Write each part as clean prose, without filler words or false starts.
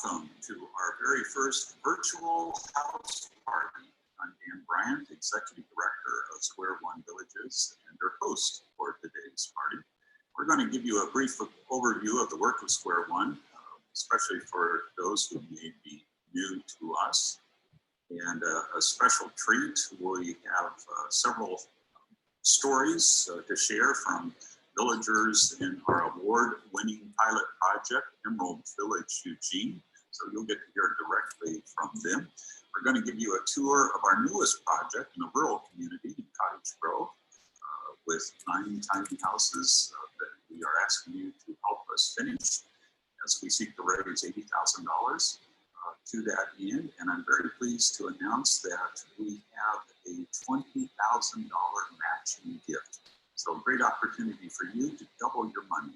welcome to our very first virtual house party. I'm Dan Bryant, Executive Director of Square One Villages and your host for today's party. We're going to give you a brief overview of the work of Square One, especially for those who may be new to us. And a special treat, we have several stories to share from villagers in our award-winning pilot project, Emerald Village Eugene. So you'll get to hear directly from them. We're going to give you a tour of our newest project in a rural community in Cottage with 9 tiny houses that we are asking you to help us finish as we seek to raise $80,000 to that end. And I'm very pleased to announce that we have a $20,000 matching gift. So a great opportunity for you to double your money.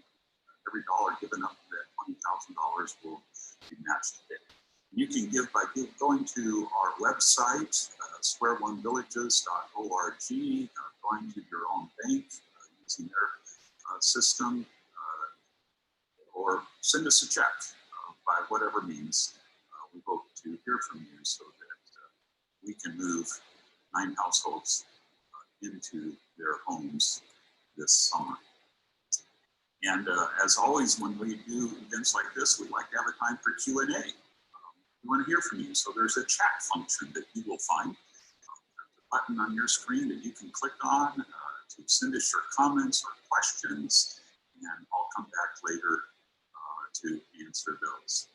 Every dollar given up to that $20,000 will be matched today. You can give by going to our website, squareonevillages.org, going to your own bank using their system, or send us a check by whatever means. We hope to hear from you so that we can move 9 households into their homes this summer. And as always, when we do events like this, we like to have a time for Q&A. We want to hear from you. So there's a chat function that you will find. There's a button on your screen that you can click on to send us your comments or questions, and I'll come back later to answer those.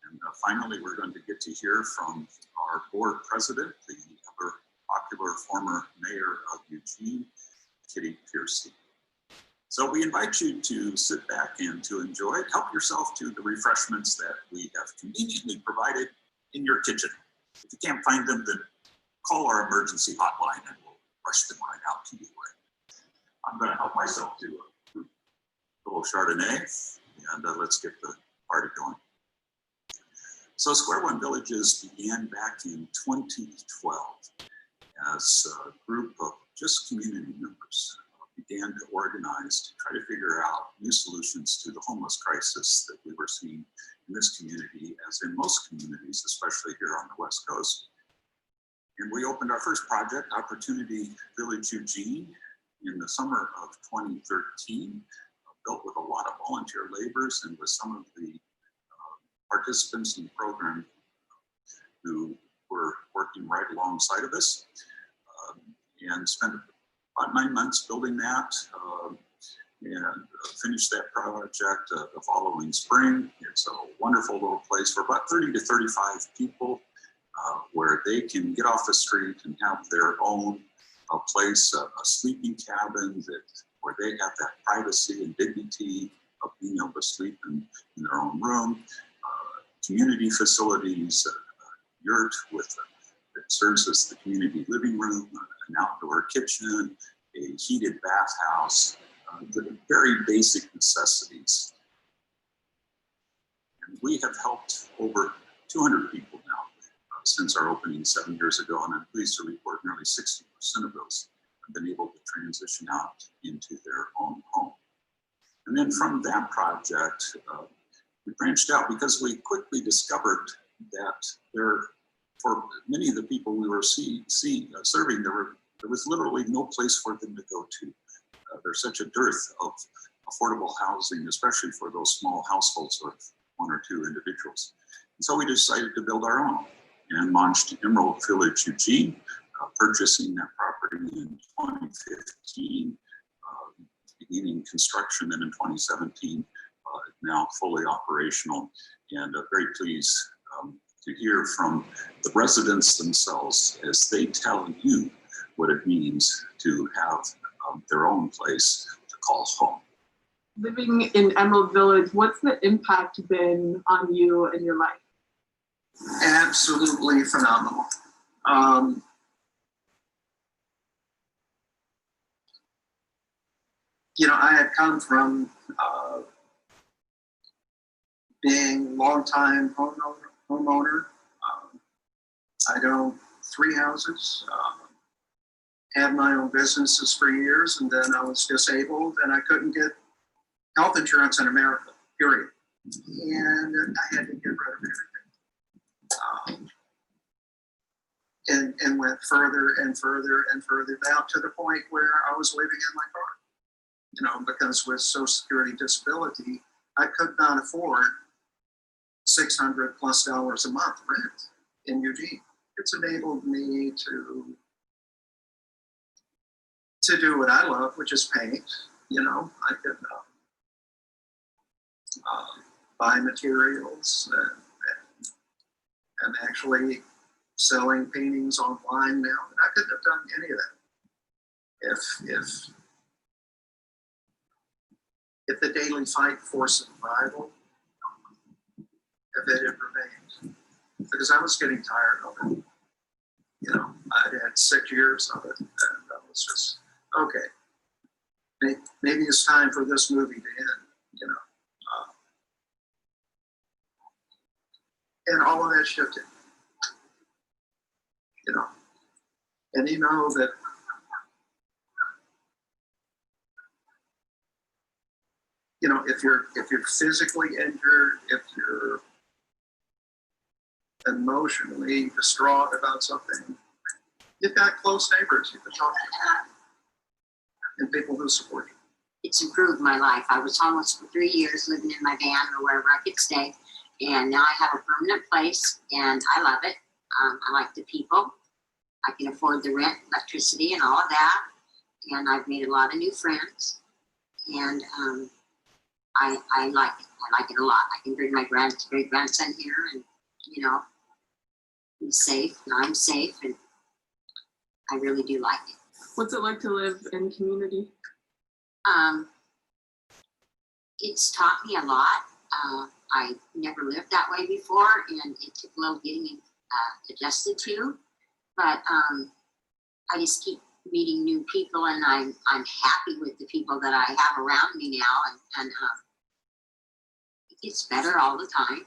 And finally, we're going to get to hear from our board president, the ever popular former mayor of Eugene, Kitty Piercy. So we invite you to sit back and to enjoy it. Help yourself to the refreshments that we have conveniently provided in your kitchen. If you can't find them, then call our emergency hotline and we'll rush them right out to you. I'm going to help myself to a little Chardonnay, and let's get the party going. So Square One Villages began back in 2012 as a group of just community members began to organize to try to figure out new solutions to the homeless crisis that we were seeing in this community, as in most communities, especially here on the West Coast. And we opened our first project, Opportunity Village Eugene, in the summer of 2013, built with a lot of volunteer labors and with some of the participants in the program who were working right alongside of us, and spent about 9 months building that and finished that project the following spring. It's a wonderful little place for about 30 to 35 people where they can get off the street and have their own place, a sleeping cabin where they have that privacy and dignity of being able to sleep in their own room. Community facilities, a yurt that serves as the community living room, an outdoor kitchen, a heated bathhouse, the very basic necessities. And we have helped over 200 people now since our opening 7 years ago, and I'm pleased to report nearly 60% of those have been able to transition out into their own home. And then from that project, we branched out because we quickly discovered that for many of the people we were serving, there was literally no place for them to go to. There's such a dearth of affordable housing, especially for those small households of 1 or 2 individuals. And so we decided to build our own and launched Emerald Village Eugene, purchasing that property in 2015, beginning construction, and in 2017, now fully operational, and very pleased to hear from the residents themselves as they tell you what it means to have their own place to call home. Living in Emerald Village, what's the impact been on you and your life? Absolutely phenomenal. You know, I had come from being longtime homeowner. I'd owned 3 houses, had my own businesses for years, and then I was disabled and I couldn't get health insurance in America, period. And I had to get rid of everything. and went further and further and further down to the point where I was living in my car. You know, because with Social Security disability, I could not afford $600+ a month rent in Eugene. It's enabled me to do what I love, which is paint. You know, I could buy materials and actually selling paintings online now. And I couldn't have done any of that if the daily fight for survival, if it had remained, because I was getting tired of it. You know, I had 6 years of it, and I was just, okay, maybe it's time for this movie to end, you know. And all of that shifted, you know. And you know that you know, if you're physically injured, if you're emotionally distraught about something, you've got close neighbors you can talk to and people who support you. It's improved my life. I was homeless for 3 years, living in my van or wherever I could stay, and now I have a permanent place, and I love it. I like the people. I can afford the rent, electricity, and all of that, and I've made a lot of new friends, and I like it. I like it a lot. I can bring my great grandson here, and you know, he's safe, and I'm safe, and I really do like it. What's it like to live in community? It's taught me a lot. I never lived that way before, and it took a little getting adjusted to. But I just keep meeting new people, and I'm happy with the people that I have around me now, and it gets better all the time.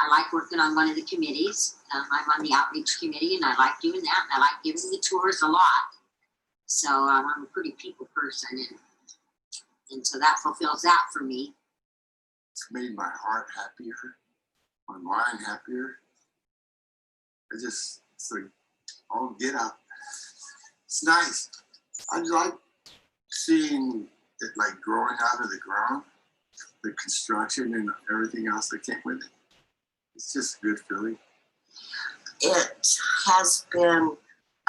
I like working on one of the committees. I'm on the outreach committee, and I like doing that. And I like giving the tours a lot. So I'm a pretty people person, and so that fulfills that for me. It's made my heart happier, my mind happier. It's like, oh, get up. It's nice. I like seeing it like growing out of the ground, the construction and everything else that came with it. It's just a good feeling. It has been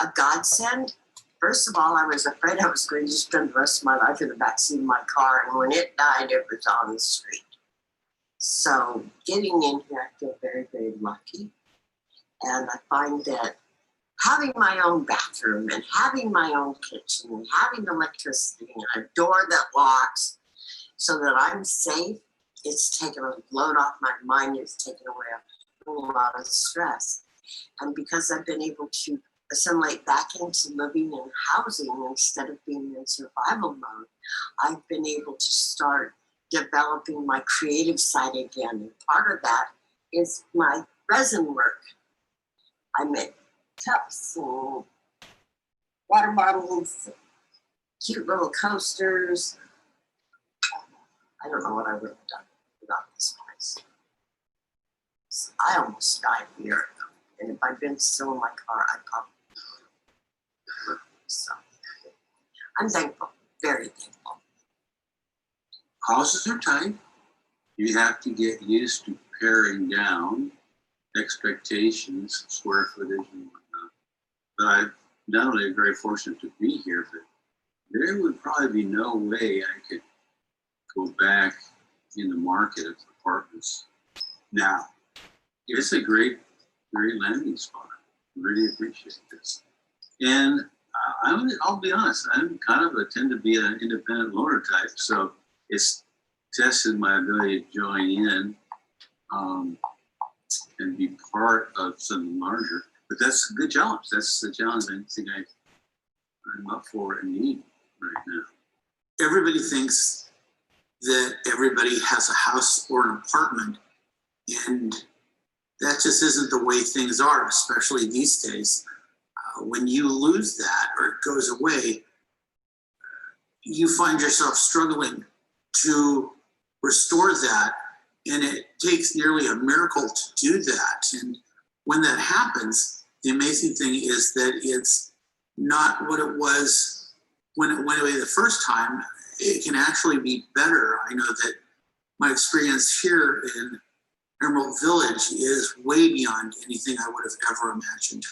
a godsend. First of all, I was afraid I was going to spend the rest of my life in the backseat of my car, and when it died, it was on the street. So getting in here, I feel very, very lucky. And I find that having my own bathroom and having my own kitchen and having electricity and a door that locks so that I'm safe, it's taken a load off my mind. It's taken away a lot of stress. And because I've been able to assimilate back into living in housing instead of being in survival mode, I've been able to start developing my creative side again. And part of that is my resin work. I make cups and water bottles, cute little coasters. I don't know what I would have done without this place. I almost died here. And if I'd been still in my car, I'd probably. So I'm thankful, very thankful. Houses are tight. You have to get used to paring down expectations, square footage and whatnot. But I'm not only very fortunate to be here, but there would probably be no way I could go back in the market of apartments now. It's a great landing spot. Really appreciate this. And I'll be honest, I'm kind of tend to be an independent loner type, so it's tested my ability to join in and be part of something larger. But that's a good challenge. That's the challenge I think I'm up for and need right now. Everybody thinks that everybody has a house or an apartment, and that just isn't the way things are, especially these days. When you lose that or it goes away, you find yourself struggling to restore that, and it takes nearly a miracle to do that. And when that happens, the amazing thing is that it's not what it was when it went away the first time. It can actually be better. I know that my experience here in Emerald Village is way beyond anything I would have ever imagined.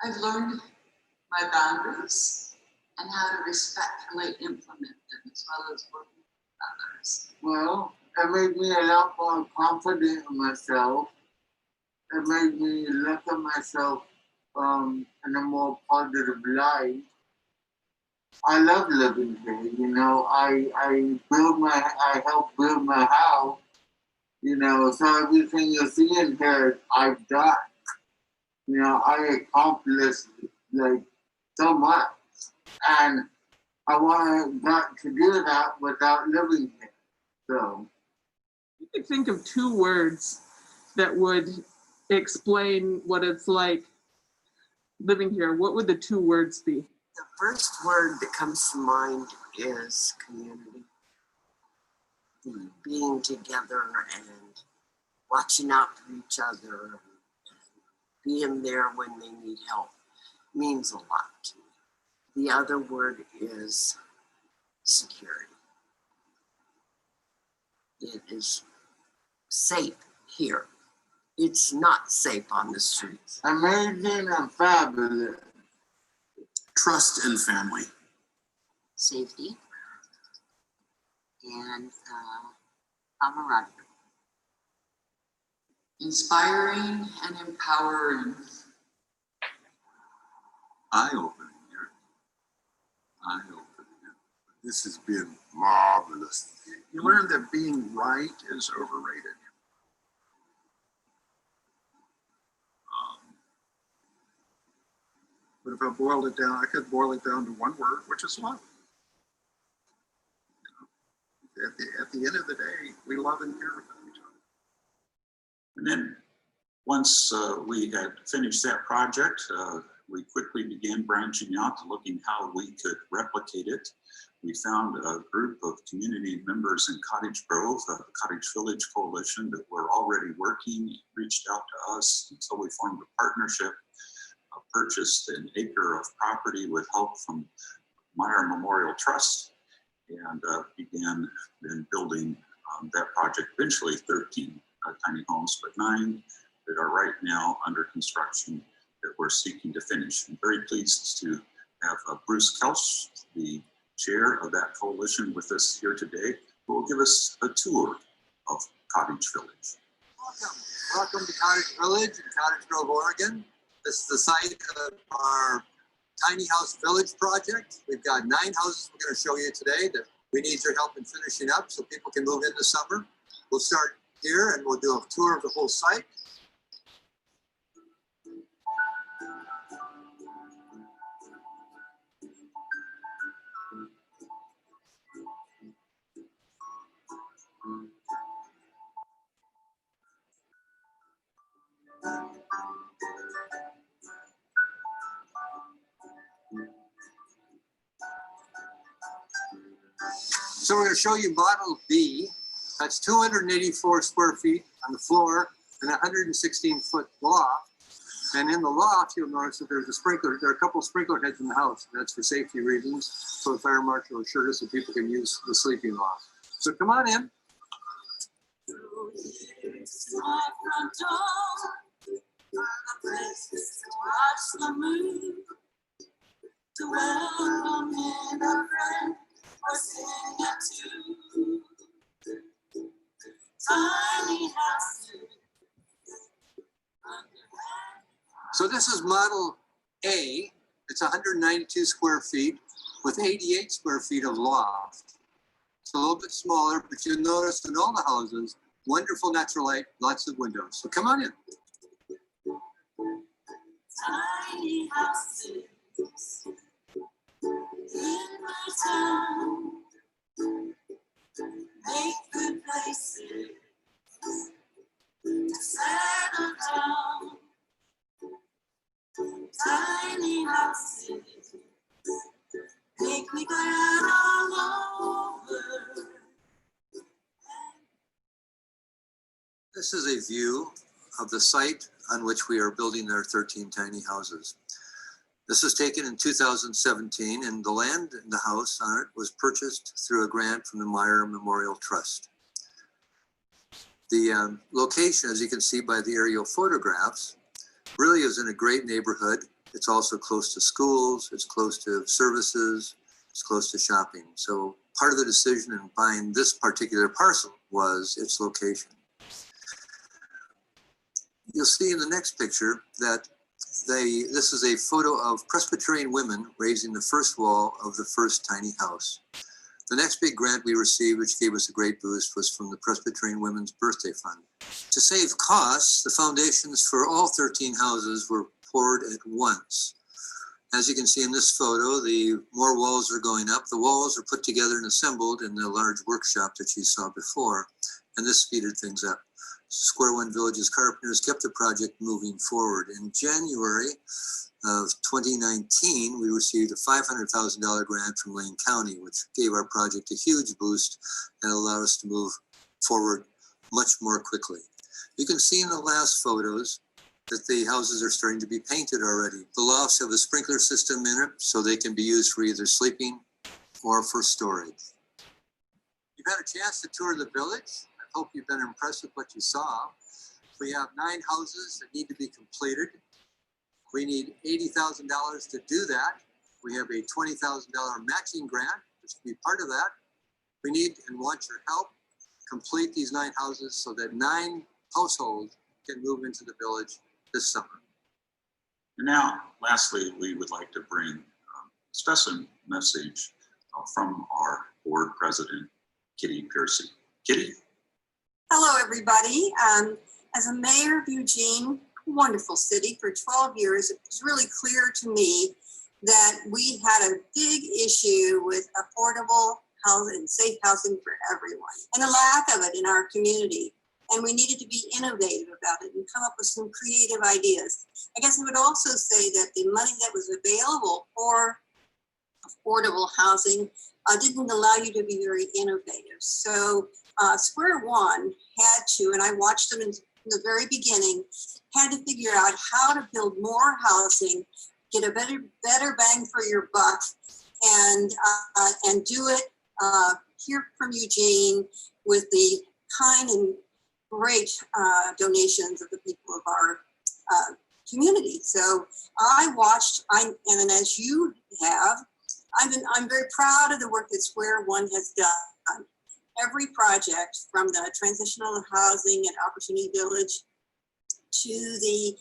I've learned my boundaries and how to respectfully implement them as well as working with others. Well, it made me a lot more confident in myself. It made me look at myself in a more positive light. I love living here, you know. I helped build my house, you know, so everything you see in here, I've done. You know, I accomplished like so much. And I want to do that without living here. So You could think of 2 words that would explain what it's like living here. What would the 2 words be? The first word that comes to mind is community. Being together and watching out for each other and being there when they need help means a lot to me. The other word is security. It is safe here. It's not safe on the streets. amazing and fabulous. Trust and family. Safety and camaraderie. Inspiring and empowering. Eye-opening. This has been marvelous. You learn that being right is overrated. But if I boiled it down, I could boil it down to one word, which is love. You know, at the end of the day, we love and care about each other. And then once we had finished that project, we quickly began branching out to looking how we could replicate it. We found a group of community members in Cottage Grove, the Cottage Village Coalition, that were already working, reached out to us, and so we formed a partnership, purchased an acre of property with help from Meyer Memorial Trust, and began then building that project, eventually 13 tiny homes, but 9 that are right now under construction that we're seeking to finish. I'm very pleased to have Bruce Kelch, the chair of that coalition, with us here today, who will give us a tour of Cottage Village. Welcome to Cottage Village in Cottage Grove, Oregon. This is the site of our tiny house village project. We've got 9 houses we're going to show you today that we need your help in finishing up so people can move in this summer. We'll start here and we'll do a tour of the whole site. So we're going to show you model B. That's 284 square feet on the floor and 116-foot loft. And in the loft, you'll notice that there's a sprinkler. There are a couple of sprinkler heads in the house. That's for safety reasons. So the fire marshal assured us that people can use the sleeping loft. So come on in. To welcome in a friend or sing a tune. Tiny houses. So this is model A. It's 192 square feet with 88 square feet of loft. It's a little bit smaller, but you'll notice in all the houses, wonderful natural light, lots of windows. So come on in. Tiny houses in my town, make good places to settle down. Tiny houses make me glad all over. This is a view of the site on which we are building our 13 tiny houses. This was taken in 2017, and the land and the house on it was purchased through a grant from the Meyer Memorial Trust. The location, as you can see by the aerial photographs, really is in a great neighborhood. It's also close to schools, it's close to services, it's close to shopping. So part of the decision in buying this particular parcel was its location. You'll see in the next picture that this is a photo of Presbyterian women raising the first wall of the first tiny house. The next big grant we received, which gave us a great boost, was from the Presbyterian Women's Birthday Fund. To save costs, the foundations for all 13 houses were poured at once. As you can see in this photo, the more walls are going up. The walls are put together and assembled in the large workshop that you saw before, and this speeded things up. Square One Village's carpenters kept the project moving forward. In January of 2019, we received a $500,000 grant from Lane County, which gave our project a huge boost and allowed us to move forward much more quickly. You can see in the last photos that the houses are starting to be painted already. The lofts have a sprinkler system in it, so they can be used for either sleeping or for storage. You've had a chance to tour the village. I hope you've been impressed with what you saw. We have 9 houses that need to be completed. We need $80,000 to do that. We have a $20,000 matching grant, which will be part of that. We need and want your help complete these 9 houses so that 9 households can move into the village this summer. And now, lastly, we would like to bring a special message from our board president, Kitty Piercy. Kitty? Hello, everybody. As a mayor of Eugene, wonderful city for 12 years, it was really clear to me that we had a big issue with affordable housing, safe housing for everyone, and a lack of it in our community. And we needed to be innovative about it and come up with some creative ideas. I guess I would also say that the money that was available for affordable housing didn't allow you to be very innovative. So Square One had to, and I watched them in the very beginning, had to figure out how to build more housing, get a better bang for your buck, and do it here from Eugene with the kind and great donations of the people of our community. So I watched, and as you have, I'm very proud of the work that Square One has done. Every project, from the transitional housing at Opportunity Village to the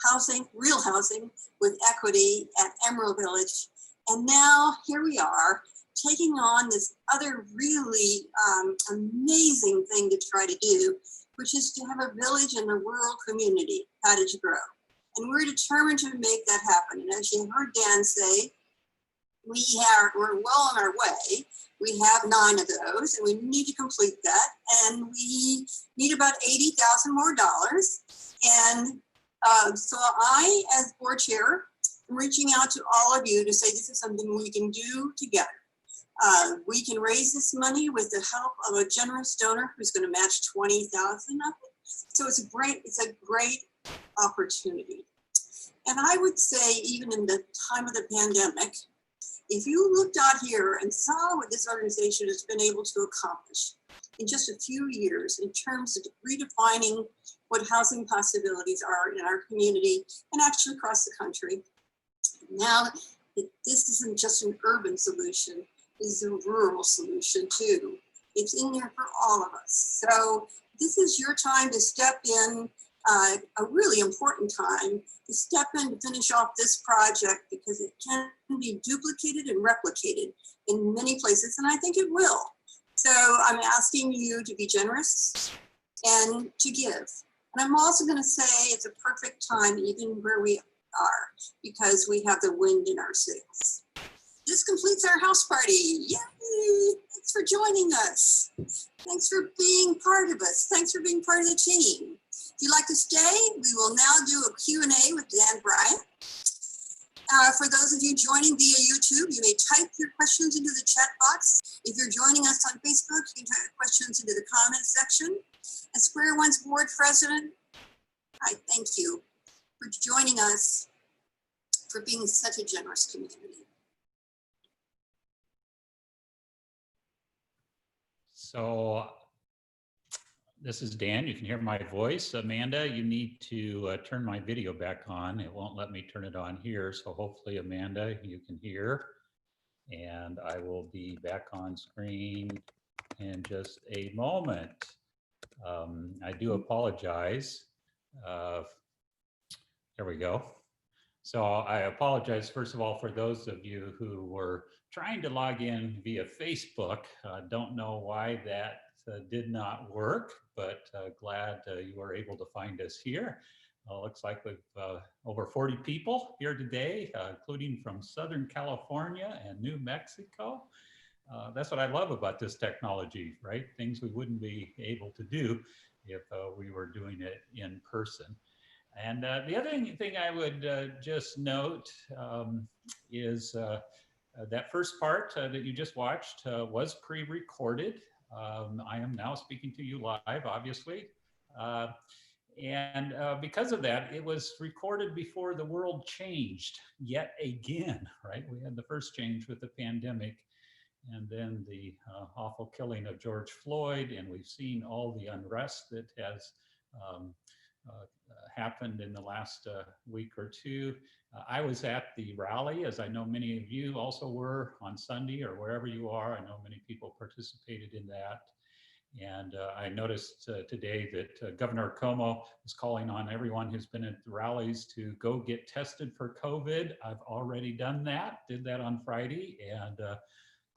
housing, real housing with equity at Emerald Village. And now here we are taking on this other really amazing thing to try to do, which is to have a village in a rural community, Cottage grow. And we're determined to make that happen. And as you heard Dan say, we're well on our way. We have 9 of those, and we need to complete that. And we need about $80,000 more. And so I, as board chair, am reaching out to all of you to say this is something we can do together. We can raise this money with the help of a generous donor who's going to match $20,000 of it. So it's a great opportunity. And I would say, even in the time of the pandemic, if you looked out here and saw what this organization has been able to accomplish in just a few years in terms of redefining what housing possibilities are in our community and actually across the country, now this isn't just an urban solution, it's a rural solution too. It's in there for all of us. So this is your time to step in, a really important time to step in to finish off this project, because it can be duplicated and replicated in many places, and I think it will. So I'm asking you to be generous and to give. And I'm also going to say it's a perfect time even where we are, because we have the wind in our sails. This completes our house party. Yay! Thanks for joining us. Thanks for being part of us. Thanks for being part of the team. If you'd like to stay, we will now do a Q&A with Dan Bryant. For those of you joining via YouTube, you may type your questions into the chat box. If you're joining us on Facebook, you can type questions into the comment section. As Square One's board president, I thank you for joining us, for being such a generous community. So this is Dan. You can hear my voice. Amanda, you need to turn my video back on. It won't let me turn it on here. So hopefully, Amanda, you can hear. And I will be back on screen in just a moment. I do apologize. There we go. So I apologize, first of all, for those of you who were trying to log in via Facebook. Don't know why that did not work, but glad you were able to find us here. Looks like we've over 40 people here today, including from Southern California and New Mexico. That's what I love about this technology, right? Things we wouldn't be able to do if we were doing it in person. And the other thing I would just note is that first part that you just watched was pre-recorded. I am now speaking to you live, obviously. And because of that, it was recorded before the world changed yet again, right? We had the first change with the pandemic, and then the awful killing of George Floyd, and we've seen all the unrest that has happened in the last week or two. I was at the rally, as I know many of you also were, on Sunday or wherever you are. I know many people participated in that. And I noticed today that Governor Cuomo is calling on everyone who's been at the rallies to go get tested for COVID. I've already done that, did that on Friday, and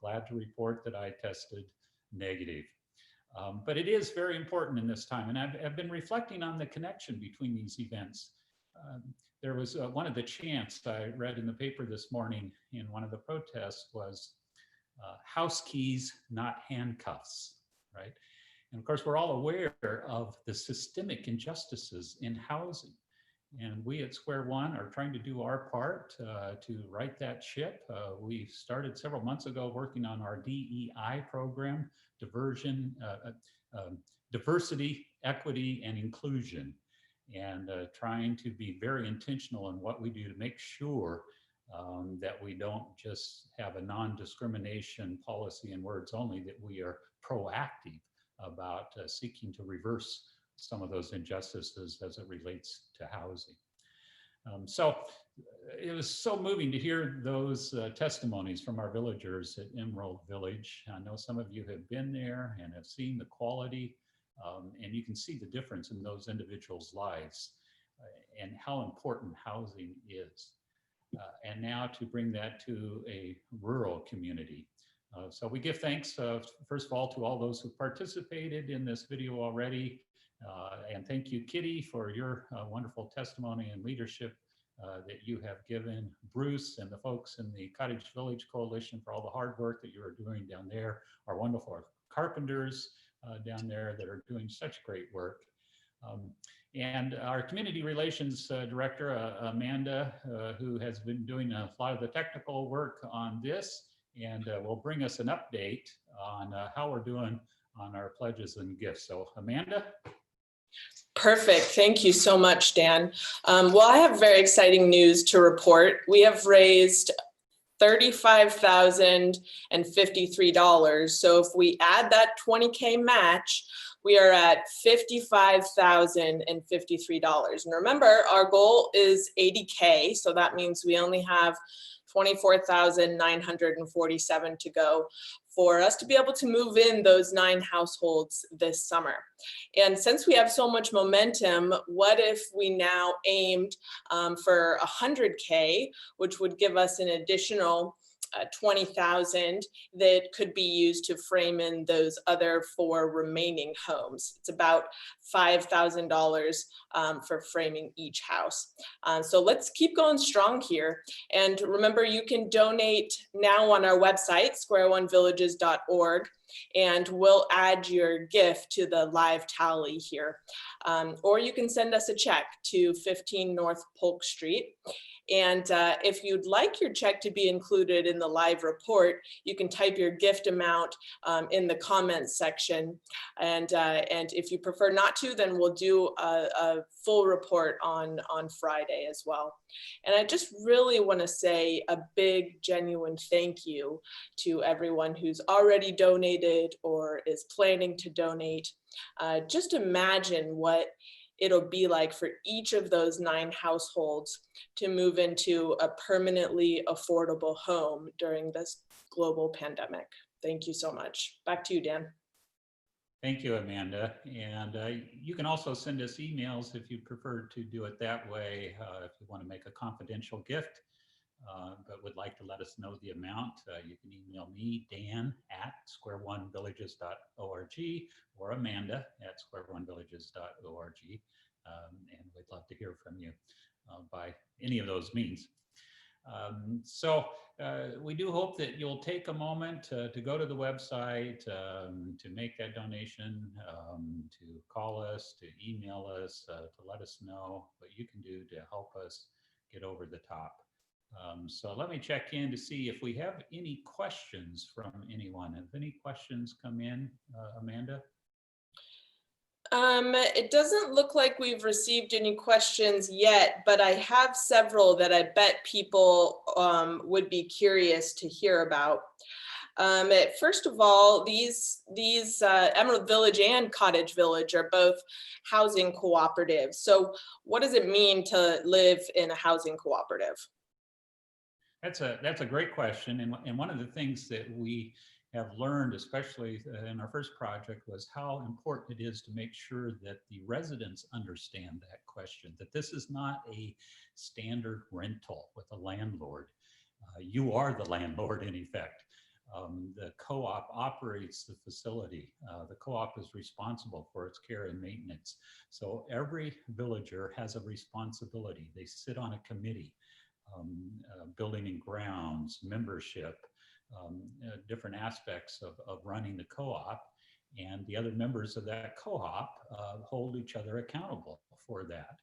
glad to report that I tested negative. But it is very important in this time, and I've been reflecting on the connection between these events. There was one of the chants I read in the paper this morning in one of the protests was house keys, not handcuffs, right? And of course, we're all aware of the systemic injustices in housing. And we at Square One are trying to do our part to right that ship. We started several months ago working on our DEI program, diversity, equity, and inclusion, and trying to be very intentional in what we do to make sure that we don't just have a non-discrimination policy in words only, that we are proactive about seeking to reverse some of those injustices as it relates to housing. So it was so moving to hear those testimonies from our villagers at Emerald Village. I know some of you have been there and have seen the quality, and you can see the difference in those individuals' lives and how important housing is. And now to bring that to a rural community. So we give thanks, first of all, to all those who participated in this video already. And thank you, Kitty, for your wonderful testimony and leadership that you have given. Bruce and the folks in the Cottage Village Coalition for all the hard work that you are doing down there. Our wonderful carpenters down there that are doing such great work. And our community relations director, Amanda, who has been doing a lot of the technical work on this, and will bring us an update on how we're doing on our pledges and gifts. So Amanda? Perfect. Thank you so much, Dan. Well, I have very exciting news to report. We have raised $35,053. So if we add that 20K match, we are at $55,053. And remember, our goal is 80K. So that means we only have 24,947 to go for us to be able to move in those 9 households this summer. And since we have so much momentum, what if we now aimed for 100K, which would give us an additional 20,000 that could be used to frame in those other 4 remaining homes. It's about $5,000 for framing each house. So let's keep going strong here. And remember, you can donate now on our website, squareonevillages.org. and we'll add your gift to the live tally here. Or you can send us a check to 15 North Polk Street. And if you'd like your check to be included in the live report, you can type your gift amount in the comments section. And if you prefer not to, then we'll do a full report on Friday as well. And I just really want to say a big, genuine thank you to everyone who's already donated or is planning to donate. Just imagine what it'll be like for each of those 9 households to move into a permanently affordable home during this global pandemic. Thank you so much. Back to you, Dan. Thank you, Amanda. And you can also send us emails if you prefer to do it that way. If you want to make a confidential gift, but would like to let us know the amount, you can email me, Dan at squareonevillages.org, or Amanda at squareonevillages.org. And we'd love to hear from you by any of those means. So we do hope that you'll take a moment to go to the website, to make that donation, to call us, to email us, to let us know what you can do to help us get over the top. So let me check in to see if we have any questions from anyone. Have any questions come in, Amanda? It doesn't look like we've received any questions yet, but I have several that I bet people would be curious to hear about. First of all, these Emerald Village and Cottage Village are both housing cooperatives. So what does it mean to live in a housing cooperative? That's a great question. And one of the things that we have learned, especially in our first project, was how important it is to make sure that the residents understand that question, that this is not a standard rental with a landlord. You are the landlord in effect. The co-op operates the facility. The co-op is responsible for its care and maintenance. So every villager has a responsibility. They sit on a committee, building and grounds, membership, different aspects of running the co-op, and the other members of that co-op hold each other accountable for that,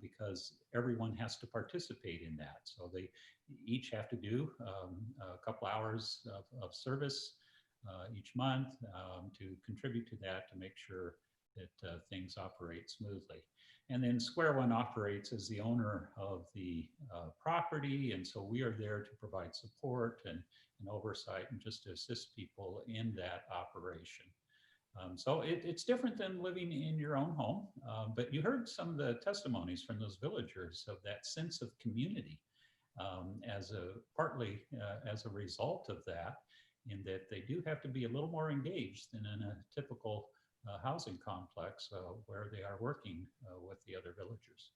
because everyone has to participate in that. So they each have to do a couple hours of service each month to contribute to that, to make sure that things operate smoothly. And then Square One operates as the owner of the property, and so we are there to provide support and oversight and just to assist people in that operation. So it's different than living in your own home, but you heard some of the testimonies from those villagers of that sense of community partly as a result of that, in that they do have to be a little more engaged than in a typical housing complex where they are working with the other villagers.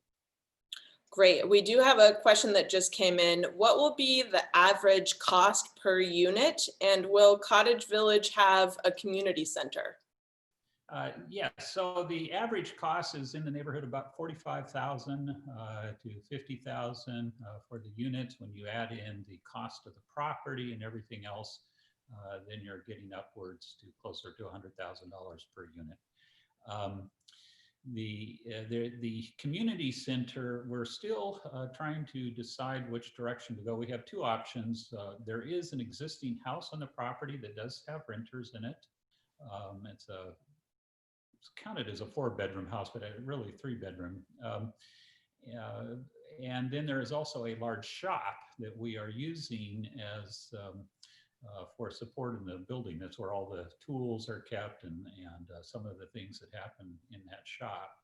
Great. We do have a question that just came in. What will be the average cost per unit, and will Cottage Village have a community center? Yes, so the average cost is in the neighborhood about $45,000 to $50,000 for the units. When you add in the cost of the property and everything else, then you're getting upwards to closer to $100,000 per unit. The community center, we're still trying to decide which direction to go. We have two options. There is an existing house on the property that does have renters in it. It's counted as a 4-bedroom house, but really 3-bedroom. And then there is also a large shop that we are using as for support in the building. That's where all the tools are kept and some of the things that happen in that shop.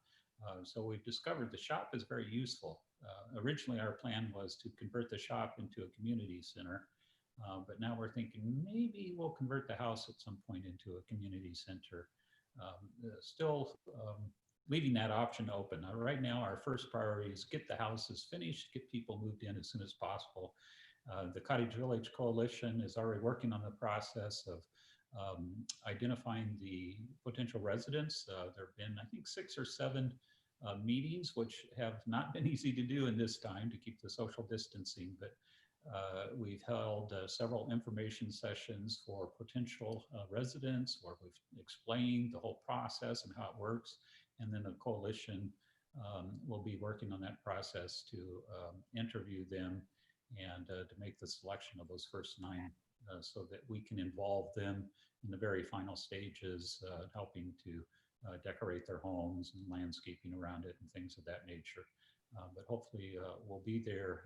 So we've discovered the shop is very useful. Originally, our plan was to convert the shop into a community center, but now we're thinking maybe we'll convert the house at some point into a community center. Still leaving that option open. Right now, our first priority is get the houses finished, get people moved in as soon as possible. The Cottage Village Coalition is already working on the process of identifying the potential residents. There have been, I think, 6 or 7 meetings, which have not been easy to do in this time to keep the social distancing, but We've held several information sessions for potential residents where we've explained the whole process and how it works. And then the coalition will be working on that process to interview them and to make the selection of those first 9 so that we can involve them in the very final stages, helping to decorate their homes and landscaping around it and things of that nature. But hopefully we'll be there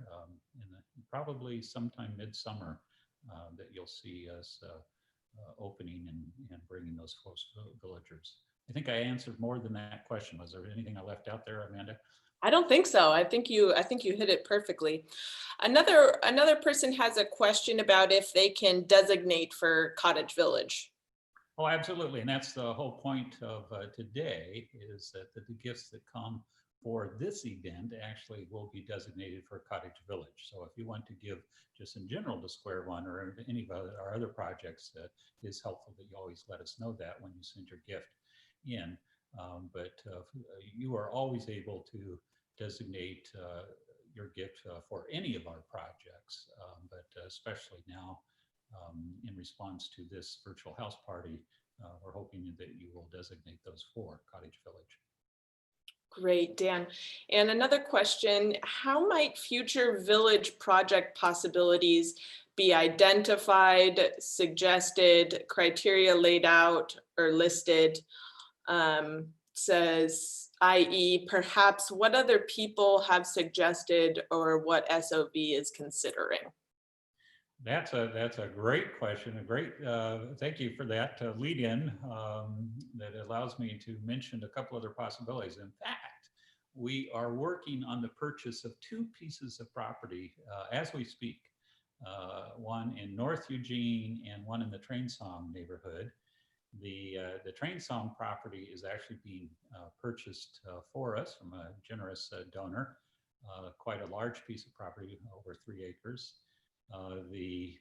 probably sometime midsummer that you'll see us opening and bringing those host villagers. I think I answered more than that question. Was there anything I left out there, Amanda? I don't think so. I think you hit it perfectly. Another person has a question about if they can designate for Cottage Village. Oh, absolutely. And that's the whole point of today, is that the gifts that come for this event actually will be designated for Cottage Village. So if you want to give just in general to Square One or any of our other projects, it is helpful that you always let us know that when you send your gift in. But you are always able to designate your gift for any of our projects, but especially now in response to this virtual house party, we're hoping that you will designate those for Cottage Village. Great, Dan. And another question, how might future village project possibilities be identified, suggested, criteria laid out or listed? Says, i.e., perhaps what other people have suggested or what SOV is considering? That's a great question. A great thank you for that lead in that allows me to mention a couple other possibilities. In fact, we are working on the purchase of 2 pieces of property as we speak. One in North Eugene and one in the Train Song neighborhood. The Train Song property is actually being purchased for us from a generous donor. Quite a large piece of property, over 3 acres. The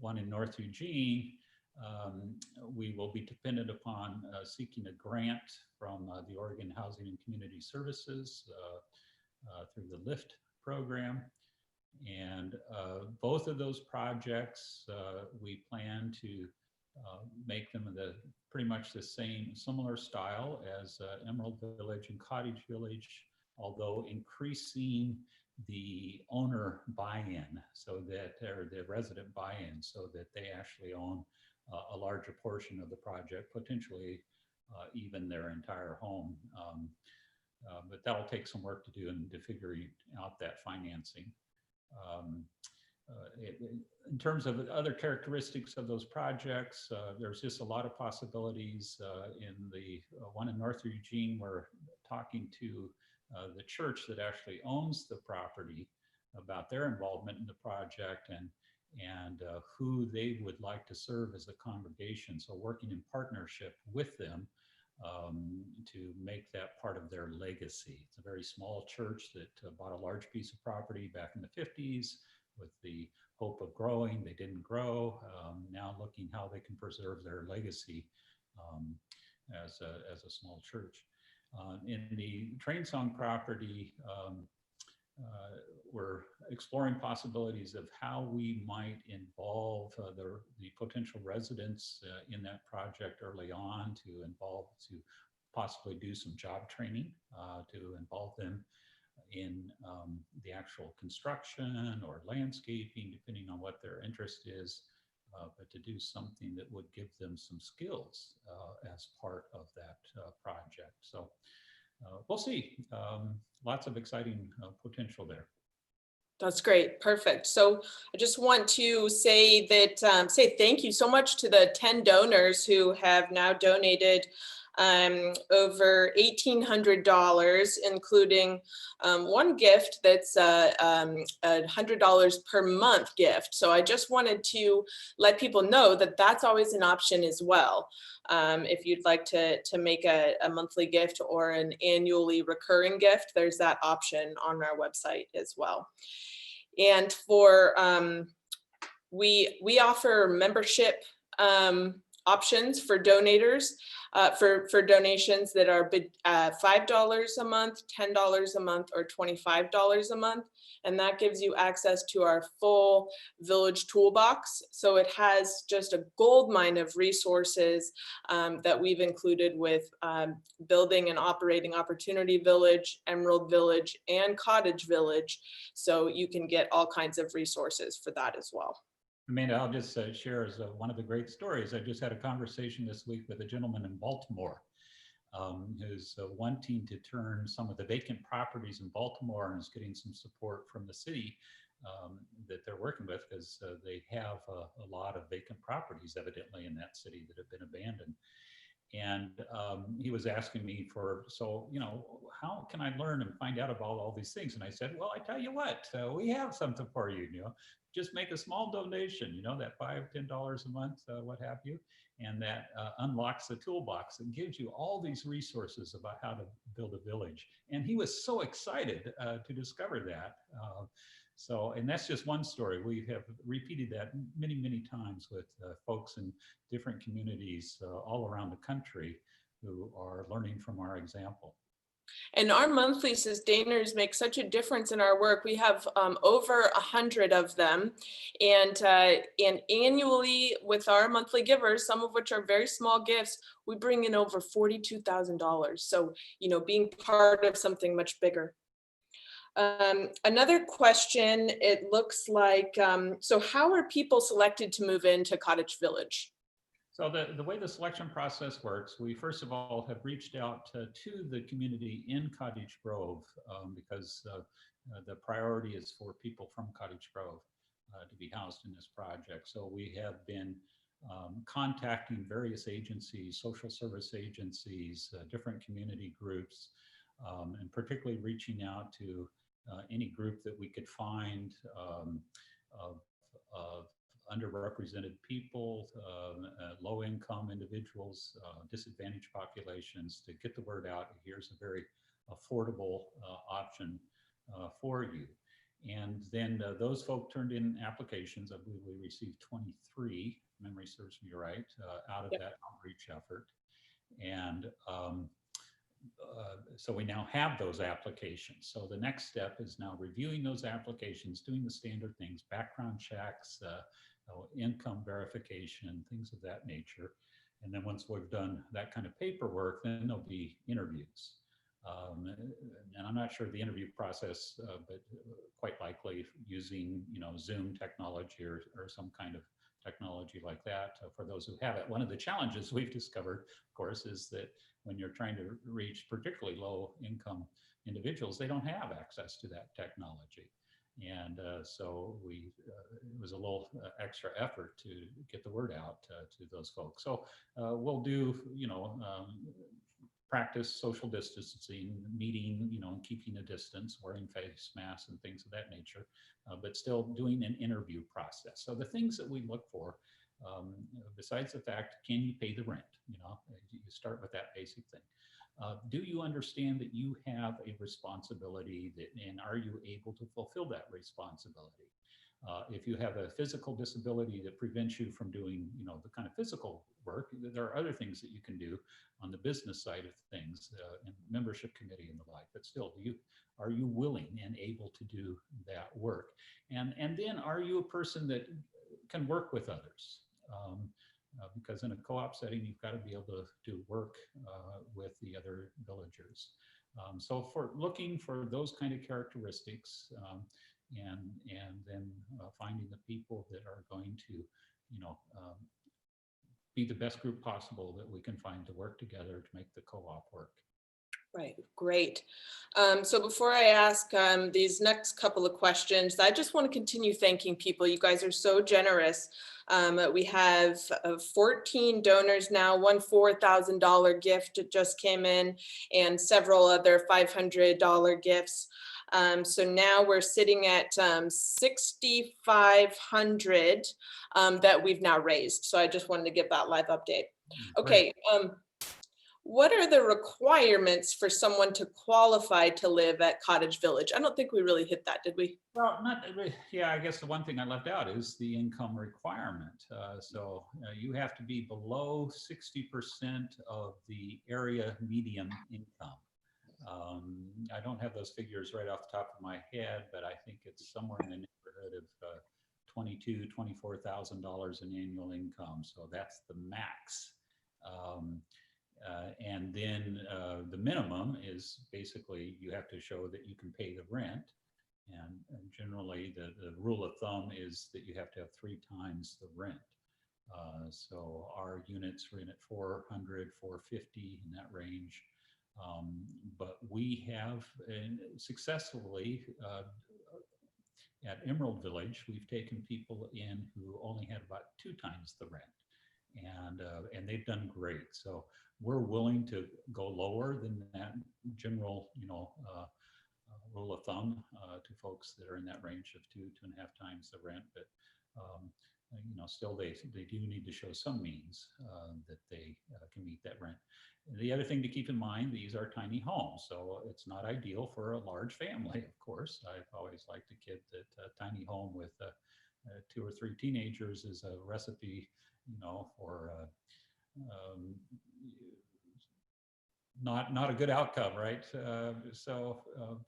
one in North Eugene, we will be dependent upon seeking a grant from the Oregon Housing and Community Services through the LIFT program. And both of those projects, we plan to make them pretty much the same, similar style as Emerald Village and Cottage Village, although increasing the owner buy-in, so that, or the resident buy-in, so that they actually own a larger portion of the project, potentially even their entire home. But that'll take some work to do and to figure out that financing. In terms of other characteristics of those projects, there's just a lot of possibilities. In the one in North Eugene, we're talking to the church that actually owns the property about their involvement in the project and who they would like to serve as a congregation. So working in partnership with them to make that part of their legacy. It's a very small church that bought a large piece of property back in the 50s with the hope of growing. They didn't grow. Now looking how they can preserve their legacy as a small church. In the Train Song property, we're exploring possibilities of how we might involve the potential residents in that project early on, to possibly do some job training, to involve them in the actual construction or landscaping, depending on what their interest is, but to do something that would give them some skills as part of that project. So we'll see. Lots of exciting potential there. That's great. Perfect. So I just want to say that, say thank you so much to the 10 donors who have now donated over $1,800, including one gift that's a $100 per month gift. So I just wanted to let people know that that's always an option as well. If you'd like to make a monthly gift or an annually recurring gift, there's that option on our website as well. And for we offer membership options for donators. for donations that are $5 a month, $10 a month, or $25 a month. And that gives you access to our full village toolbox. So it has just a gold mine of resources that we've included with building and operating Opportunity Village, Emerald Village, and Cottage Village. So you can get all kinds of resources for that as well. Amanda, I'll just share as one of the great stories. I just had a conversation this week with a gentleman in Baltimore who's wanting to turn some of the vacant properties in Baltimore and is getting some support from the city that they're working with, because they have a lot of vacant properties evidently in that city that have been abandoned. And he was asking me for, so, you know, how can I learn and find out about all these things? And I said, well, I tell you what, we have something for you, you know, just make a small donation, you know, that $5, $10 a month, what have you. And that unlocks the toolbox and gives you all these resources about how to build a village. And he was so excited to discover that. So, and that's just one story. We have repeated that many, many times with folks in different communities all around the country who are learning from our example. And our monthly sustainers make such a difference in our work. We have over 100 of them, and annually with our monthly givers, some of which are very small gifts, we bring in over $42,000. So, you know, being part of something much bigger. Another question, it looks like, so how are people selected to move into Cottage Village? So the way the selection process works, we first of all have reached out to the community in Cottage Grove because the priority is for people from Cottage Grove to be housed in this project. So we have been contacting various agencies, social service agencies, different community groups, and particularly reaching out to any group that we could find of underrepresented people, low-income individuals, disadvantaged populations, to get the word out. Here's a very affordable option for you. And then those folk turned in applications. I believe we received 23, memory serves me right, out of that outreach effort. And so we now have those applications. So the next step is now reviewing those applications, doing the standard things, background checks, income verification, things of that nature. And then once we've done that kind of paperwork, then there'll be interviews. And I'm not sure the interview process, but quite likely using, you know, Zoom technology or some kind of technology like that for those who have it. One of the challenges we've discovered, of course, is that when you're trying to reach particularly low income individuals, they don't have access to that technology. And so it was a little extra effort to get the word out to those folks. So we'll do, you know, practice social distancing, meeting, you know, and keeping a distance, wearing face masks and things of that nature, but still doing an interview process. So the things that we look for, besides the fact, can you pay the rent? You know, you start with that basic thing. Do you understand that you have a responsibility and are you able to fulfill that responsibility? If you have a physical disability that prevents you from doing, you know, the kind of physical work, there are other things that you can do on the business side of things, and membership committee and the like. But still, are you willing and able to do that work? And then are you a person that can work with others? Because in a co-op setting, you've got to be able to do work with the other villagers. So for looking for those kind of characteristics, and then finding the people that are going to, you know, be the best group possible that we can find to work together to make the co-op work. Right, great. So before I ask these next couple of questions, I just want to continue thanking people. You guys are so generous. We have 14 donors now, one $4,000 gift just came in, and several other $500 gifts. So now we're sitting at 6,500 that we've now raised. So I just wanted to give that live update. Okay. what are the requirements for someone to qualify to live at Cottage Village? I don't think we really hit that, did we? Well, not really. Yeah, I guess the one thing I left out is the income requirement. So you have to be below 60% of the area median income. I don't have those figures right off the top of my head, but I think it's somewhere in the neighborhood of $24,000 in annual income. So that's the max. And then the minimum is basically you have to show that you can pay the rent. And generally the rule of thumb is that you have to have 3 times the rent. So our units are in at 400, 450 in that range. But we have successfully at Emerald Village, we've taken people in who only had about 2 times the rent, and they've done great. So we're willing to go lower than that general, rule of thumb to folks that are in that range of 2.5 times the rent. But still they do need to show some means that they can meet that rent. And the other thing to keep in mind, these are tiny homes, so it's not ideal for a large family. Of course, I've always liked a kid that a tiny home with 2 or 3 teenagers is a recipe, for not a good outcome, right?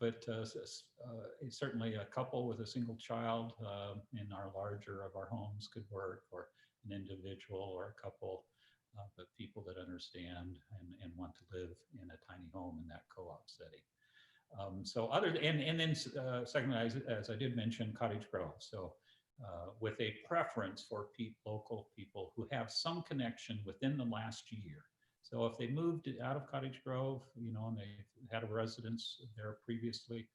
But certainly a couple with a single child in our larger of our homes could work, or an individual or a couple, but people that understand and want to live in a tiny home in that co-op setting. And then secondly, as I did mention, Cottage Grove. So with a preference for local people who have some connection within the last year. So if they moved out of Cottage Grove, and they had a residence there previously,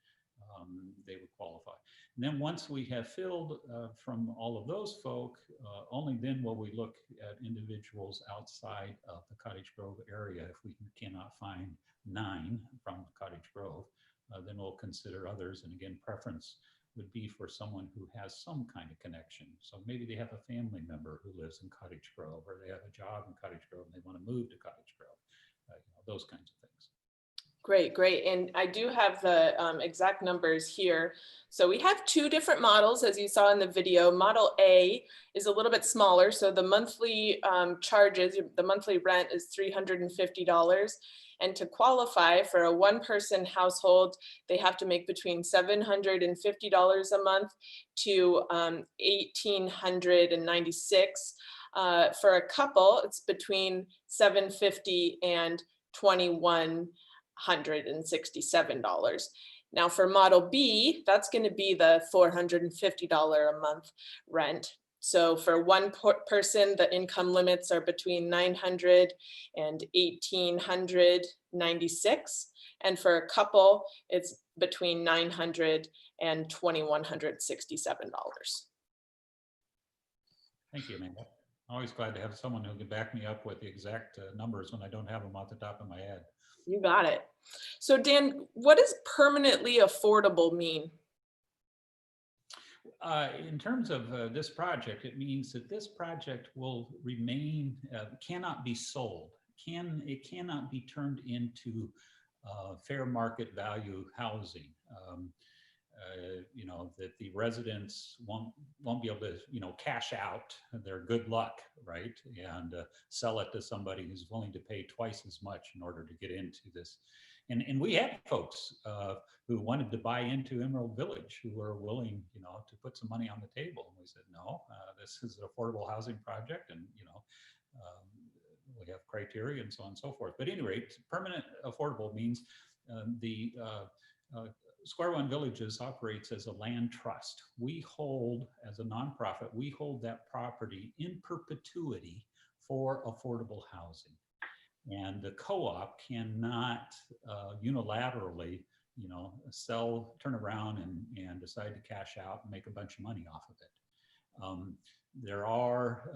they would qualify. And then once we have filled from all of those folk, only then will we look at individuals outside of the Cottage Grove area. If we cannot find 9 from Cottage Grove, then we'll consider others. And again, preference would be for someone who has some kind of connection. So maybe they have a family member who lives in Cottage Grove, or they have a job in Cottage Grove and they want to move to Cottage Grove, those kinds of things. Great, great. And I do have the exact numbers here. So we have 2 different models, as you saw in the video. Model A is a little bit smaller. So the monthly charges, the monthly rent is $350. And to qualify for a 1-person household, they have to make between $750 a month to $1,896. For a couple, it's between $750 and $2,167. Now for Model B, that's going to be the $450 a month rent. So for 1 person, the income limits are between $900 and $1,896. And for a couple, it's between $900 and $2,167. Thank you, Amanda. I'm always glad to have someone who can back me up with the exact numbers when I don't have them off the top of my head. You got it. So Dan, what does permanently affordable mean? In terms of this project, it means that this project will remain, cannot be sold. It cannot be turned into fair market value housing. That the residents won't be able to, cash out their good luck, right? And sell it to somebody who's willing to pay twice as much in order to get into this. And we had folks who wanted to buy into Emerald Village who were willing, to put some money on the table. And we said, no, this is an affordable housing project, and we have criteria and so on and so forth. But at any rate, permanent affordable means the Square One Villages operates as a land trust. We hold, as a nonprofit, we hold that property in perpetuity for affordable housing. And the co-op cannot unilaterally, turn around and decide to cash out and make a bunch of money off of it. There are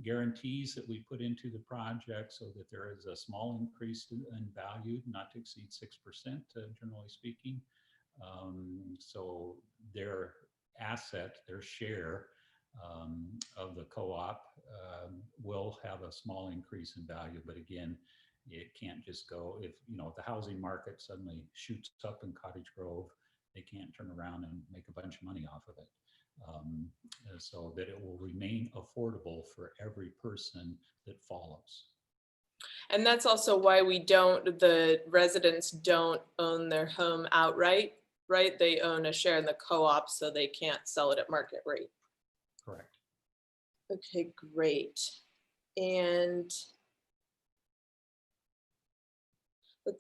guarantees that we put into the project so that there is a small increase in value, not to exceed 6%, generally speaking. So their asset, their share of the co-op will have a small increase in value. But again, It can't just go, if, you know, the housing market suddenly shoots up in Cottage Grove, they can't turn around and make a bunch of money off of it. So that it will remain affordable for every person that follows. And that's also why the residents don't own their home outright, right? They own a share in the co-op, so they can't sell it at market rate. Correct. Okay, great. And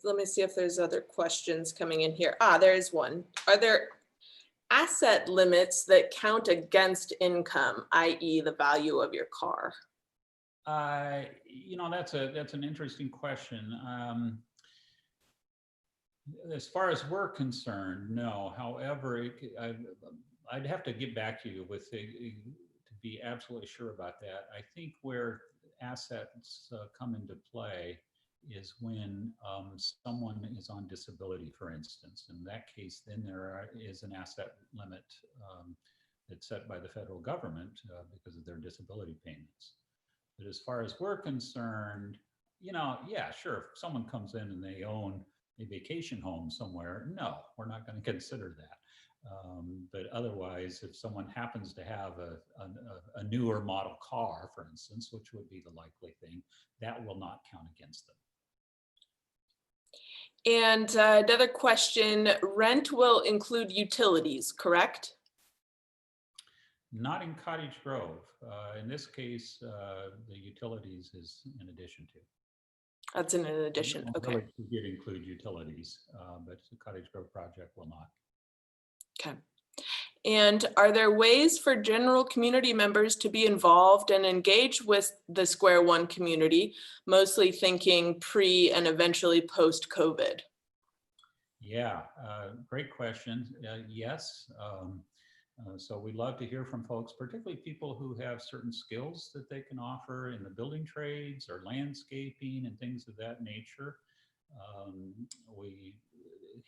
let me see if there's other questions coming in here. There is one. Are there asset limits that count against income, i.e. the value of your car? You know, that's an interesting question. As far as we're concerned, no. However, I'd have to get back to you with to be absolutely sure about that. I think where assets come into play is when someone is on disability, for instance. In that case, then there is an asset limit that's set by the federal government because of their disability payments. But as far as we're concerned, you know, yeah, sure, if someone comes in and they own a vacation home somewhere, no, we're not going to consider that. But otherwise, if someone happens to have a newer model car, for instance, which would be the likely thing, that will not count against them. And another question, rent will include utilities, correct? Not in Cottage Grove. In this case, the utilities is in addition to. That's in addition, okay. We did include utilities, but the Cottage Grove project will not. Okay. And are there ways for general community members to be involved and engage with the Square One community, mostly thinking pre and eventually post-COVID? Yeah, great question. Yes. So we'd love to hear from folks, particularly people who have certain skills that they can offer in the building trades or landscaping and things of that nature. We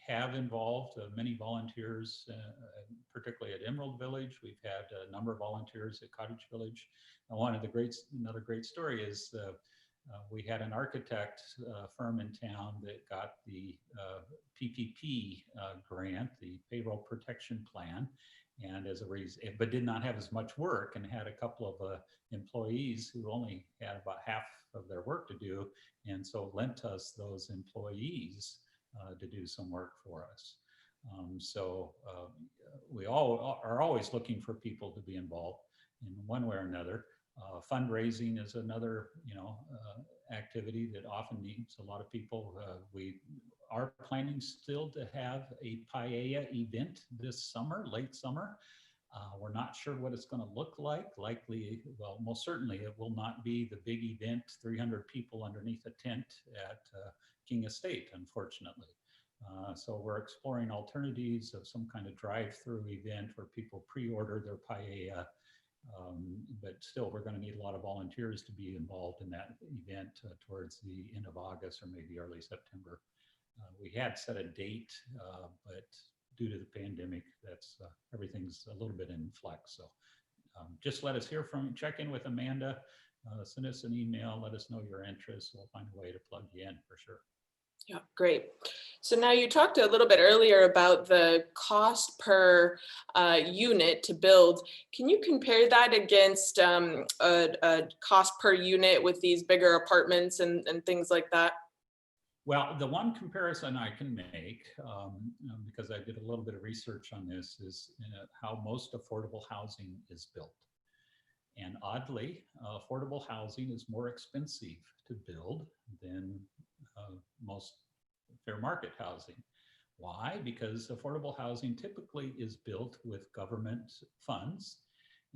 have involved many volunteers, particularly at Emerald Village. We've had a number of volunteers at Cottage Village. And another great story is we had an architect firm in town that got the PPP grant, the Payroll Protection Plan, and as a reason, but did not have as much work and had a couple of employees who only had about half of their work to do, and so lent us those employees to do some work for us. We all are always looking for people to be involved in one way or another. Fundraising is another, activity that often needs a lot of people. We are planning still to have a paella event this summer, late summer. We're not sure what it's going to look like. Likely, well, most certainly it will not be the big event, 300 people underneath a tent at King Estate, unfortunately. So we're exploring alternatives of some kind of drive-through event where people pre-order their paella. But still, we're going to need a lot of volunteers to be involved in that event towards the end of August or maybe early September. We had set a date, but due to the pandemic, that's everything's a little bit in flux. So just let us hear from you. Check in with Amanda, send us an email, let us know your interest. We'll find a way to plug you in for sure. Yeah, great. So now you talked a little bit earlier about the cost per unit to build. Can you compare that against a cost per unit with these bigger apartments and things like that? Well, the one comparison I can make, because I did a little bit of research on this, is how most affordable housing is built. And oddly, affordable housing is more expensive to build than most fair market housing. Why? Because affordable housing typically is built with government funds.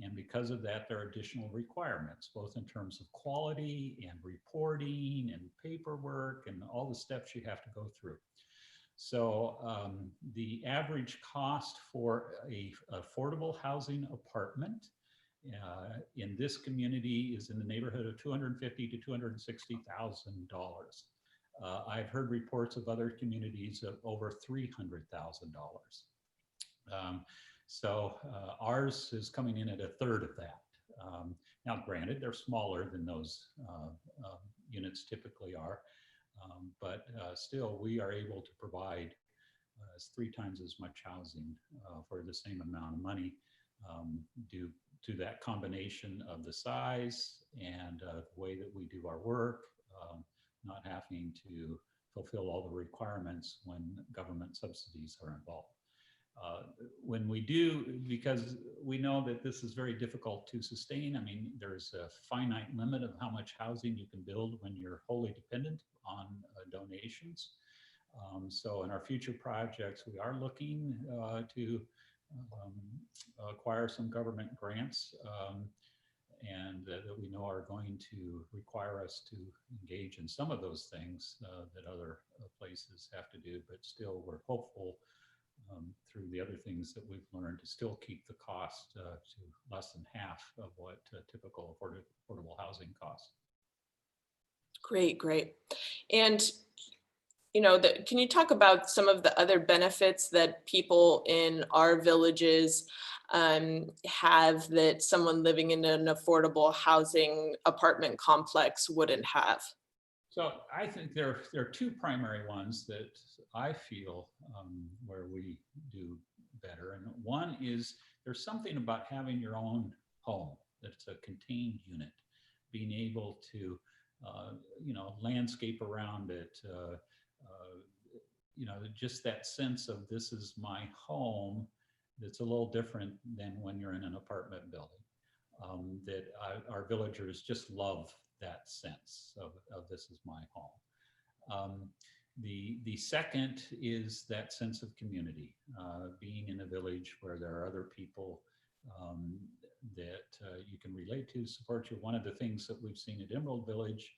And because of that, there are additional requirements, both in terms of quality and reporting and paperwork and all the steps you have to go through. So the average cost for a affordable housing apartment in this community is in the neighborhood of $250,000 to $260,000. I've heard reports of other communities of over $300,000. So ours is coming in at a third of that. Now, granted, they're smaller than those units typically are, But still, we are able to provide 3 times as much housing for the same amount of money due to that combination of the size and the way that we do our work, not having to fulfill all the requirements when government subsidies are involved. When we do, because we know that this is very difficult to sustain. I mean, there's a finite limit of how much housing you can build when you're wholly dependent on donations. So in our future projects, we are looking to acquire some government grants and that we know are going to require us to engage in some of those things that other places have to do, but still we're hopeful through the other things that we've learned to still keep the cost to less than half of what typical affordable housing costs. Great, great. And you know, can you talk about some of the other benefits that people in our villages have that someone living in an affordable housing apartment complex wouldn't have? So I think there are 2 primary ones that I feel where we do better. And one is there's something about having your own home that's a contained unit, being able to, you know, landscape around it, you know, just that sense of this is my home that's a little different than when you're in an apartment building. That our villagers just love that sense of this is my home. The second is that sense of community, being in a village where there are other people that you can relate to, support you. One of the things that we've seen at Emerald Village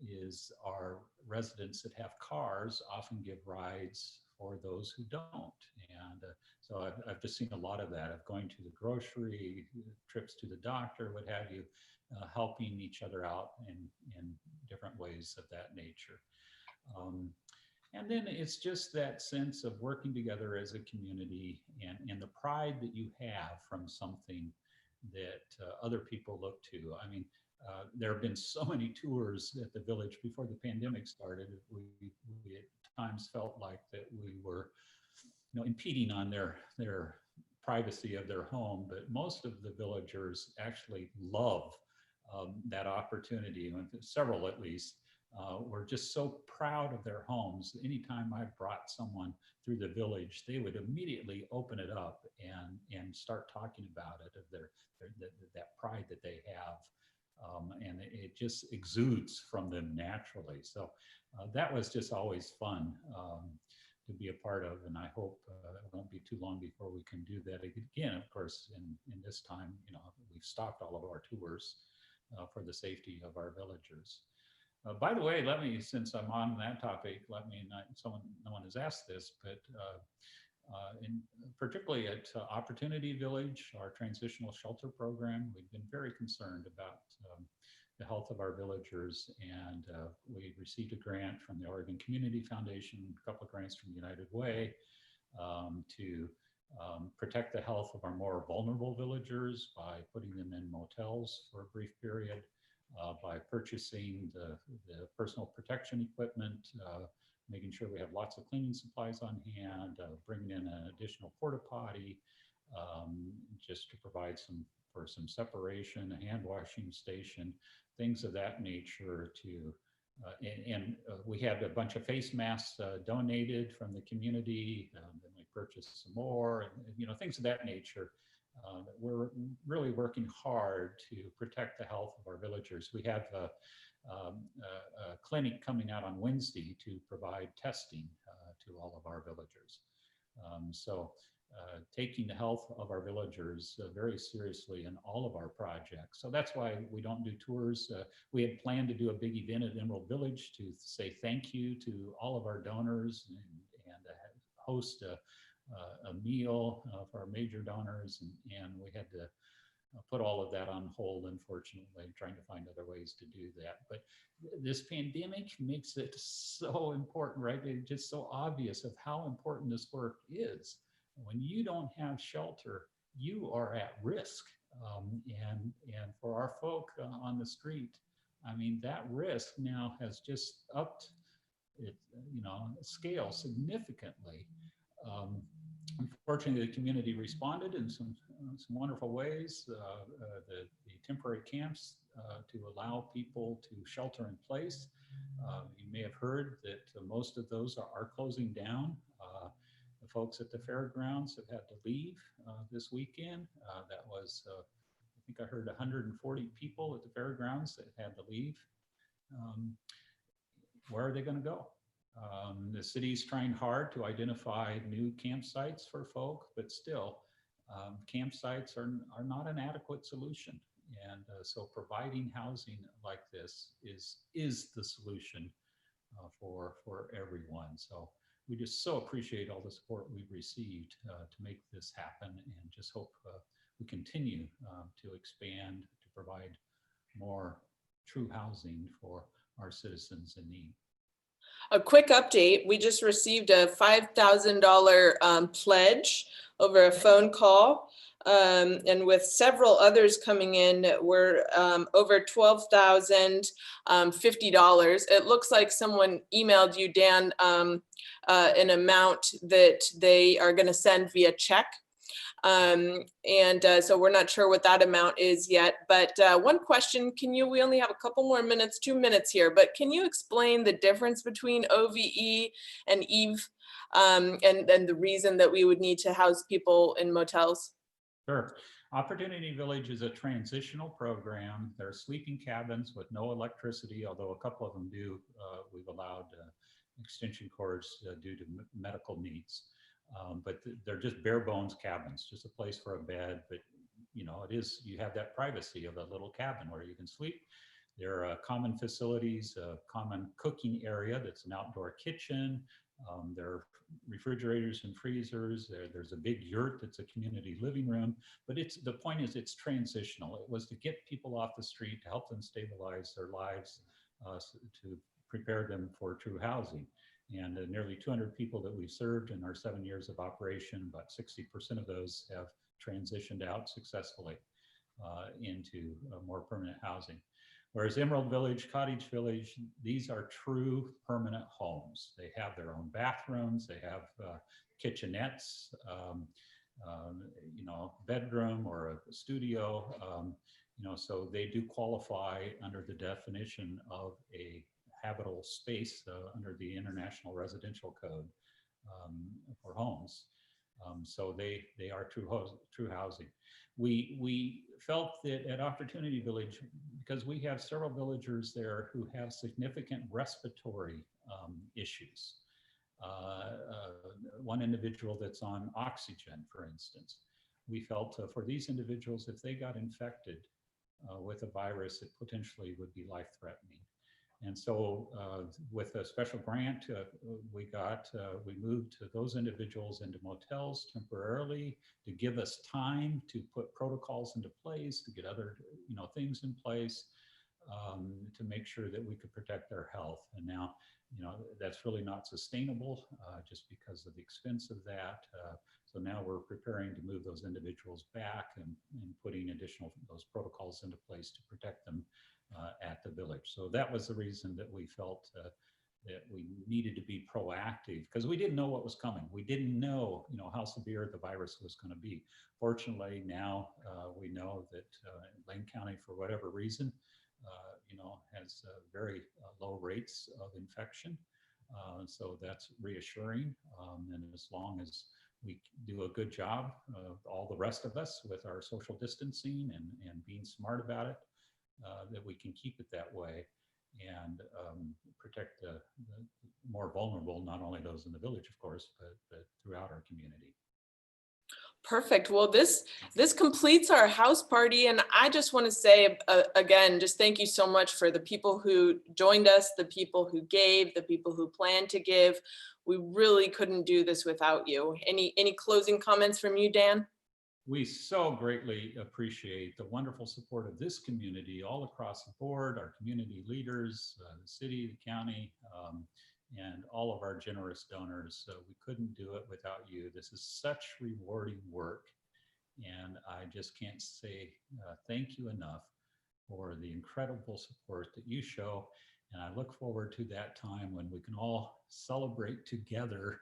is our residents that have cars often give rides for those who don't. And so I've just seen a lot of that, of going to the grocery, trips to the doctor, what have you, helping each other out in different ways of that nature. And then it's just that sense of working together as a community and the pride that you have from something that other people look to. I mean, there have been so many tours at the village before the pandemic started. We at times felt like that we were, you know, impeding on their privacy of their home, but most of the villagers actually love that opportunity. And several, at least, were just so proud of their homes. Anytime I brought someone through the village, they would immediately open it up and start talking about it, of that pride that they have. And it just exudes from them naturally. So that was just always fun to be a part of. And I hope it won't be too long before we can do that again. Of course, in this time, you know, we've stopped all of our tours for the safety of our villagers. By the way, let me, since I'm on that topic, no one has asked this, but particularly at Opportunity Village, our transitional shelter program, we've been very concerned about the health of our villagers, and we received a grant from the Oregon Community Foundation, a couple of grants from United Way to protect the health of our more vulnerable villagers by putting them in motels for a brief period, by purchasing the personal protection equipment, making sure we have lots of cleaning supplies on hand, bringing in an additional porta potty, just to provide some separation, a hand washing station, things of that nature. We had a bunch of face masks donated from the community, then we purchased some more, and you know, things of that nature. We're really working hard to protect the health of our villagers. We have a clinic coming out on Wednesday to provide testing to all of our villagers. So taking the health of our villagers very seriously in all of our projects. So that's why we don't do tours. We had planned to do a big event at Emerald Village to say thank you to all of our donors and host a meal for our major donors, and we had to put all of that on hold, unfortunately, trying to find other ways to do that. But this pandemic makes it so important, right? It's just so obvious of how important this work is. When you don't have shelter, you are at risk. And for our folk on the street, I mean, that risk now has just upped scale significantly. Unfortunately, the community responded in some wonderful ways. The temporary camps to allow people to shelter in place. You may have heard that most of those are closing down. The folks at the fairgrounds have had to leave this weekend. That was, I think I heard 140 people at the fairgrounds that had to leave. Where are they going to go? The city's trying hard to identify new campsites for folk, but still, campsites are not an adequate solution. And so providing housing like this is the solution for everyone. So we just so appreciate all the support we've received to make this happen, and just hope we continue to expand to provide more true housing for our citizens in need. A quick update, we just received a $5,000 pledge over a phone call. And with several others coming in, we're over $12,050. It looks like someone emailed you, Dan, an amount that they are going to send via check. So we're not sure what that amount is yet, but one question, we only have a couple more minutes, 2 minutes here, but can you explain the difference between OVE and EVE, and the reason that we would need to house people in motels? Sure. Opportunity Village is a transitional program. They're sleeping cabins with no electricity, although a couple of them do. We've allowed extension cords due to medical needs. But they're just bare bones cabins, just a place for a bed. But you have that privacy of a little cabin where you can sleep. There are common facilities, a common cooking area that's an outdoor kitchen. There are refrigerators and freezers. There's a big yurt that's a community living room. But the point is, it's transitional. It was to get people off the street, to help them stabilize their lives, to prepare them for true housing. And nearly 200 people that we've served in our 7 years of operation, about 60% of those have transitioned out successfully into more permanent housing. Whereas Emerald Village, Cottage Village, these are true permanent homes. They have their own bathrooms, they have kitchenettes, bedroom or a studio, so they do qualify under the definition of a habitable space under the International Residential Code for homes. So they are true housing. We felt that at Opportunity Village, because we have several villagers there who have significant respiratory issues. One individual that's on oxygen, for instance. We felt for these individuals, if they got infected with a virus, it potentially would be life-threatening. And so with a special grant we moved those individuals into motels temporarily to give us time to put protocols into place, to get other things in place, to make sure that we could protect their health. And now, that's really not sustainable just because of the expense of that. So now we're preparing to move those individuals back and putting those protocols into place to protect them at the village. So that was the reason that we felt that we needed to be proactive, because we didn't know what was coming. We didn't know, how severe the virus was going to be. Fortunately, now we know that Lane County, for whatever reason, has very low rates of infection. So that's reassuring. And as long as we do a good job, all the rest of us, with our social distancing and being smart about it, that we can keep it that way and protect the more vulnerable, not only those in the village, of course, but throughout our community. Perfect. Well, this completes our house party. And I just want to say, again, just thank you so much for the people who joined us, the people who gave, the people who plan to give. We really couldn't do this without you. Any closing comments from you, Dan? We so greatly appreciate the wonderful support of this community all across the board, our community leaders, the city, the county, and all of our generous donors. So we couldn't do it without you. This is such rewarding work. And I just can't say thank you enough for the incredible support that you show. And I look forward to that time when we can all celebrate together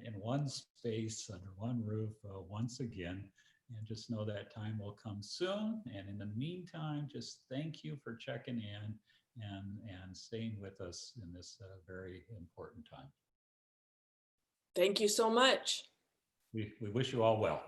in one space under one roof once again. And just know that time will come soon. And in the meantime, just thank you for checking in and staying with us in this very important time. Thank you so much. We wish you all well.